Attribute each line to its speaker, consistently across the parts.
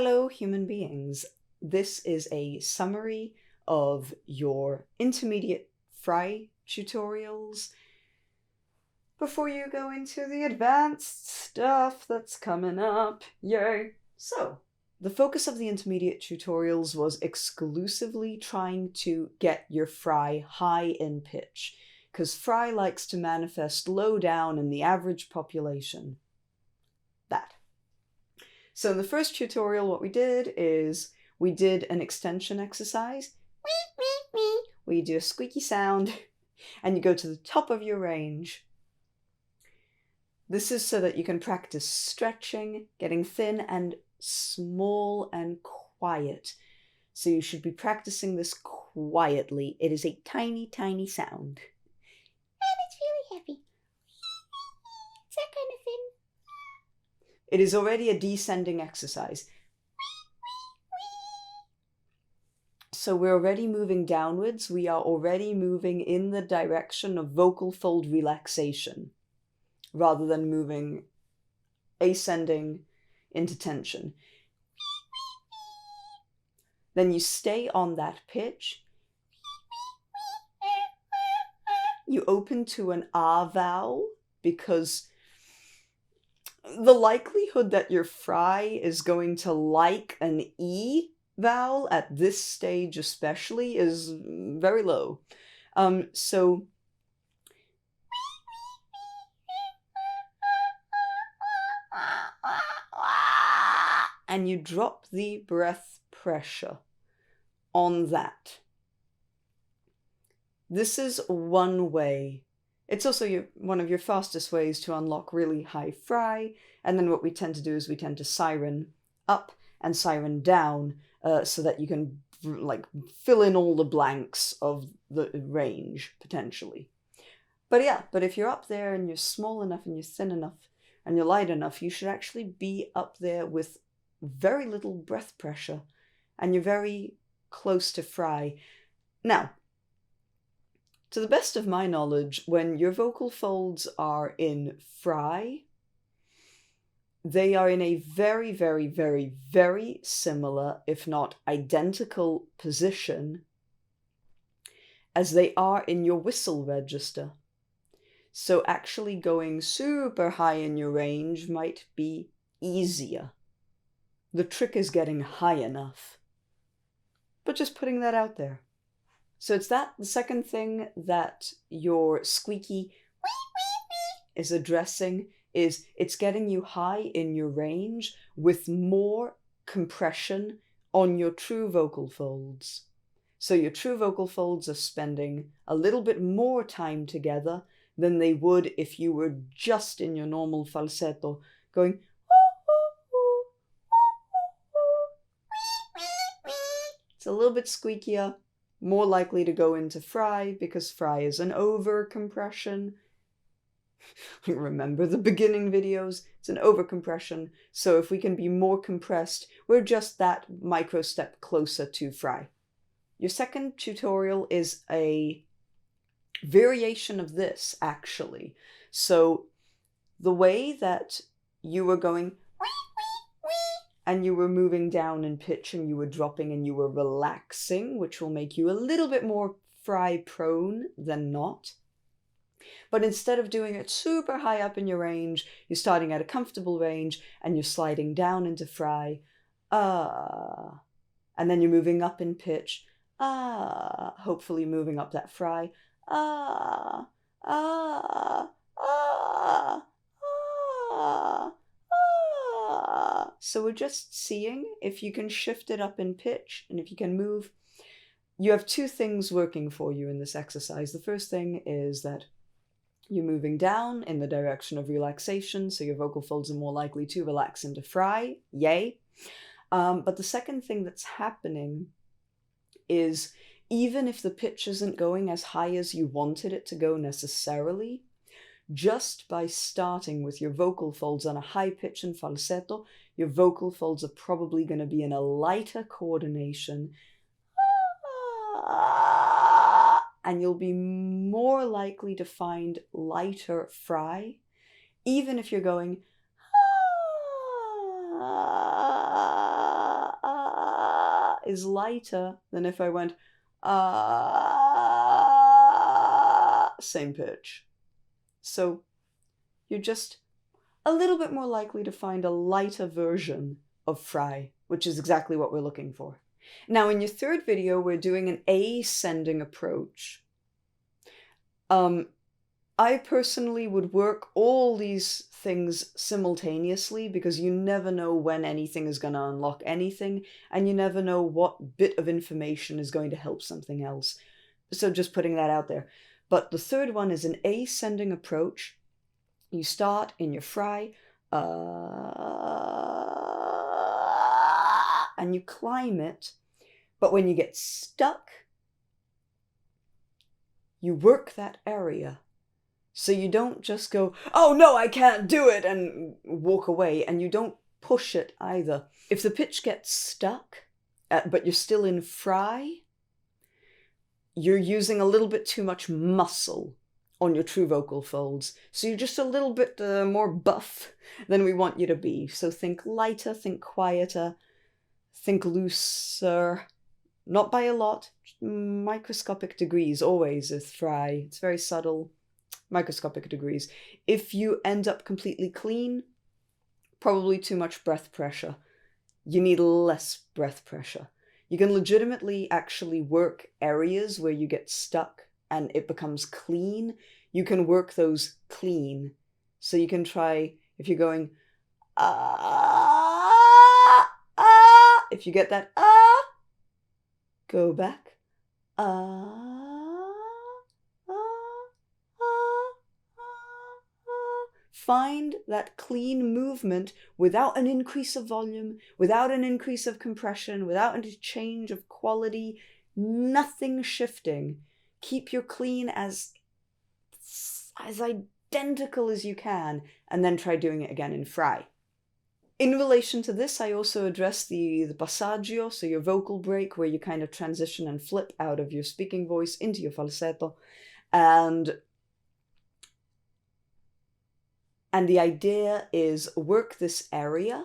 Speaker 1: Hello, human beings. This is a summary of your intermediate fry tutorials before you go into the advanced stuff that's coming up. Yay! So, the focus of the intermediate tutorials was exclusively trying to get your fry high in pitch, because fry likes to manifest low down in the average population. That. So in the first tutorial, what we did is we did an extension exercise, where you do a squeaky sound and you go to the top of your range. This is so that you can practice stretching, getting thin and small and quiet. So you should be practicing this quietly. It is a tiny, tiny sound. And it's really happy. It's that kind of thing. It is already a descending exercise. So we're already moving downwards. We are already moving in the direction of vocal fold relaxation, rather than moving ascending into tension. Then you stay on that pitch. You open to an R vowel, because the likelihood that your fry is going to like an E vowel at this stage especially is very low. So and you drop the breath pressure on that. This is one way. It's also one of your fastest ways to unlock really high fry, and then what we tend to do is we tend to siren up and siren down so that you can fill in all the blanks of the range, potentially. But if you're up there and you're small enough and you're thin enough and you're light enough, you should actually be up there with very little breath pressure, and you're very close to fry. Now, to the best of my knowledge, when your vocal folds are in fry, they are in a very, very, very, very similar, if not identical, position as they are in your whistle register. So actually going super high in your range might be easier. The trick is getting high enough. But just putting that out there. So it's the second thing that your squeaky is addressing, is it's getting you high in your range with more compression on your true vocal folds. So your true vocal folds are spending a little bit more time together than they would if you were just in your normal falsetto going it's a little bit squeakier, more likely to go into fry, because fry is an over compression. Remember the beginning videos? It's an over compression. So if we can be more compressed, we're just that micro step closer to fry. Your second tutorial is a variation of this, actually. So the way that you were going and you were moving down in pitch and you were dropping and you were relaxing, which will make you a little bit more fry prone than not. But instead of doing it super high up in your range, you're starting at a comfortable range and you're sliding down into fry, and then you're moving up in pitch, hopefully moving up that fry, So we're just seeing if you can shift it up in pitch and if you can move. You have two things working for you in this exercise. The first thing is that you're moving down in the direction of relaxation, so your vocal folds are more likely to relax into fry. Yay. But the second thing that's happening is, even if the pitch isn't going as high as you wanted it to go necessarily, just by starting with your vocal folds on a high pitch and falsetto, your vocal folds are probably going to be in a lighter coordination, and you'll be more likely to find lighter fry, even if you're going is lighter than if I went ah, same pitch. So you're just a little bit more likely to find a lighter version of fry, which is exactly what we're looking for. Now, in your third video, we're doing an ascending approach. I personally would work all these things simultaneously because you never know when anything is going to unlock anything, and you never know what bit of information is going to help something else. So just putting that out there. But the third one is an ascending approach. You start in your fry, and you climb it. But when you get stuck, you work that area. So you don't just go, oh no, I can't do it, and walk away, and you don't push it either. If the pitch gets stuck, but you're still in fry, you're using a little bit too much muscle on your true vocal folds. So you're just a little bit more buff than we want you to be. So think lighter, think quieter, think looser. Not by a lot, microscopic degrees always with fry. It's very subtle. Microscopic degrees. If you end up completely clean, probably too much breath pressure. You need less breath pressure. You can legitimately actually work areas where you get stuck and it becomes clean. You can work those clean. So you can try, if you're going, if you get that, go back, find that clean movement without an increase of volume, without an increase of compression, without a change of quality, nothing shifting. Keep your clean as identical as you can, and then try doing it again in fry. In relation to this, I also address the passaggio, so your vocal break, where you kind of transition and flip out of your speaking voice into your falsetto. And the idea is work this area,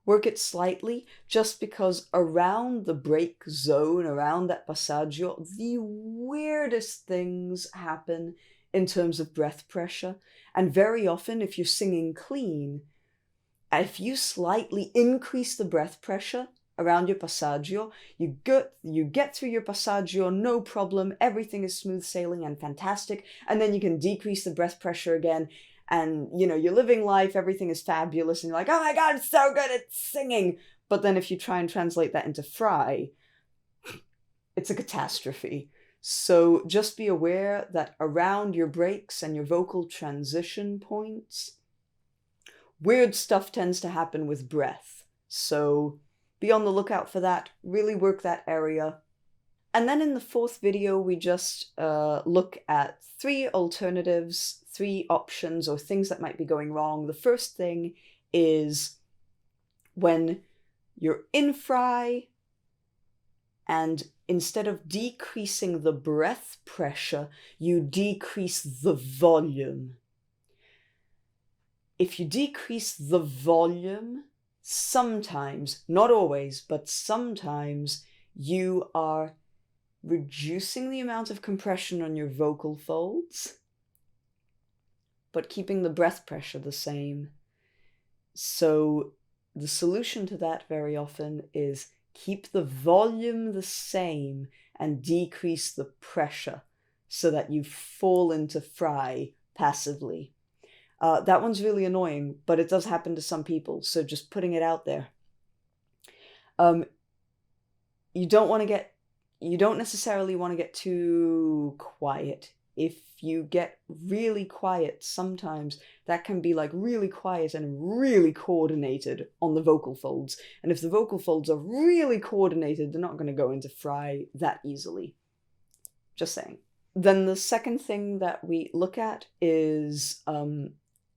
Speaker 1: work it slightly, just because around the break zone, around that passaggio, the weirdest things happen in terms of breath pressure. And very often, if you're singing clean, if you slightly increase the breath pressure around your passaggio, you get through your passaggio, no problem, everything is smooth sailing and fantastic, and then you can decrease the breath pressure again, and you're living life, everything is fabulous, and you're like, oh my god, it's so good at singing. But then if you try and translate that into fry, it's a catastrophe. So just be aware that around your breaks and your vocal transition points, weird stuff tends to happen with breath. So be on the lookout for that, really work that area. And then in the fourth video, we just look at 3 alternatives, 3 options or things that might be going wrong. The first thing is when you're in fry and instead of decreasing the breath pressure, you decrease the volume. If you decrease the volume, sometimes, not always, but sometimes you are reducing the amount of compression on your vocal folds, but keeping the breath pressure the same. So the solution to that very often is keep the volume the same and decrease the pressure so that you fall into fry passively. That one's really annoying, but it does happen to some people, so just putting it out there. You don't necessarily want to get too quiet. If you get really quiet, sometimes that can be like really quiet and really coordinated on the vocal folds. And if the vocal folds are really coordinated, they're not going to go into fry that easily. Just saying. Then the second thing that we look at is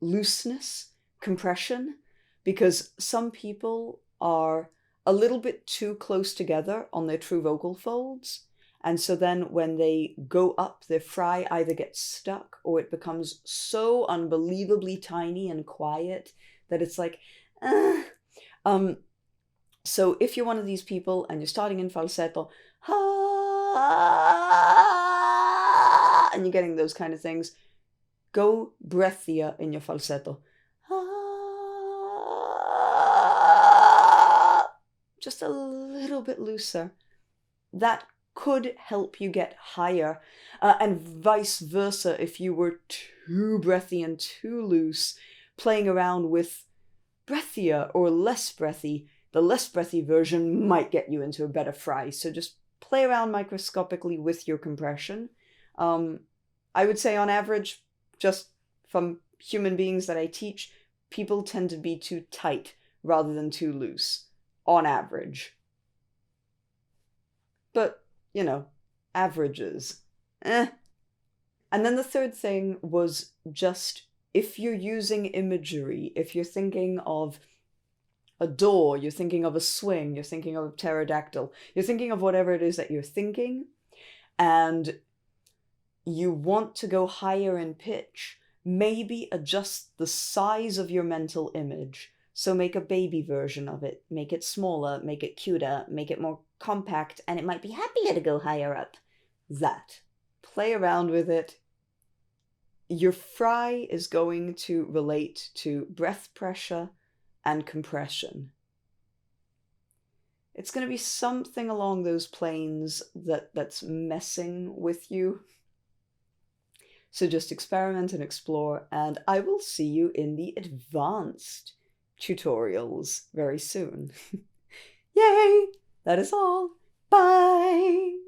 Speaker 1: looseness, compression, because some people are a little bit too close together on their true vocal folds, and so then when they go up, their fry either gets stuck or it becomes so unbelievably tiny and quiet that it's like, So if you're one of these people and you're starting in falsetto, and you're getting those kind of things, go breathier in your falsetto. Just a little bit looser. That could help you get higher, and vice versa. If you were too breathy and too loose, playing around with breathier or less breathy, the less breathy version might get you into a better fry. So just play around microscopically with your compression. I would say on average, just from human beings that I teach, people tend to be too tight rather than too loose, on average. But, you know, averages. And then the third thing was just, if you're using imagery, if you're thinking of a door, you're thinking of a swing, you're thinking of a pterodactyl, you're thinking of whatever it is that you're thinking, and you want to go higher in pitch, maybe adjust the size of your mental image. So make a baby version of it, make it smaller, make it cuter, make it more compact, and it might be happier to go higher up. That. Play around with it. Your fry is going to relate to breath pressure and compression. It's going to be something along those planes that's messing with you. So just experiment and explore, and I will see you in the advanced tutorials very soon. Yay! That is all. Bye!